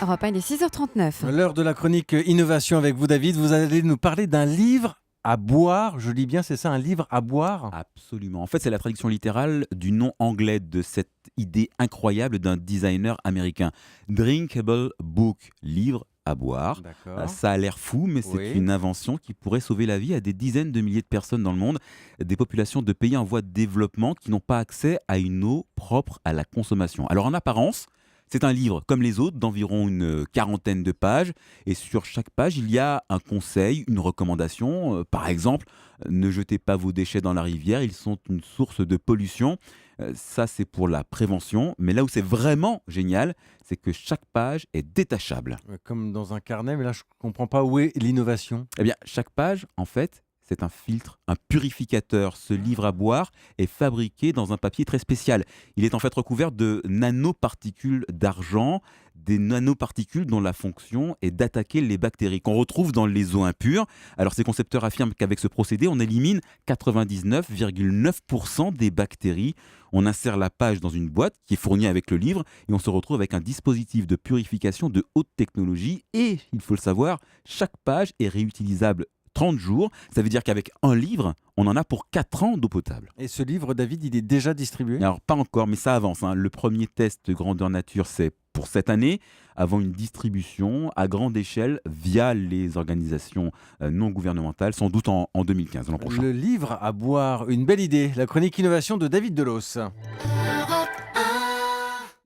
Europe 1, il est 6h39. L'heure de la chronique innovation avec vous, David. Vous allez nous parler d'un livre à boire. Je lis bien, c'est ça, un livre à boire? Absolument. En fait, c'est la traduction littérale du nom anglais de cette idée incroyable d'un designer américain. Drinkable book, livre à boire. D'accord. Ça a l'air fou, mais c'est Oui. une invention qui pourrait sauver la vie à des dizaines de milliers de personnes dans le monde, des populations de pays en voie de développement qui n'ont pas accès à une eau propre à la consommation. Alors en apparence, c'est un livre comme les autres d'environ une quarantaine de pages et sur chaque page, il y a un conseil, une recommandation. Par exemple, ne jetez pas vos déchets dans la rivière, ils sont une source de pollution. Ça, c'est pour la prévention. Mais là où c'est vraiment génial, c'est que chaque page est détachable. Comme dans un carnet, mais là, je ne comprends pas où est l'innovation. Eh bien, chaque page, en fait, c'est un filtre, un purificateur. Ce livre à boire est fabriqué dans un papier très spécial. Il est en fait recouvert de nanoparticules d'argent, des nanoparticules dont la fonction est d'attaquer les bactéries qu'on retrouve dans les eaux impures. Alors, ces concepteurs affirment qu'avec ce procédé, on élimine 99,9% des bactéries. On insère la page dans une boîte qui est fournie avec le livre et on se retrouve avec un dispositif de purification de haute technologie. Et, il faut le savoir, chaque page est réutilisable 30 jours, ça veut dire qu'avec un livre, on en a pour 4 ans d'eau potable. Et ce livre, David, il est déjà distribué? Alors pas encore, mais ça avance. Le premier test grandeur nature, c'est pour cette année, avant une distribution à grande échelle via les organisations non gouvernementales, sans doute en 2015, l'an prochain. Le livre à boire, une belle idée. La chronique innovation de David Delos.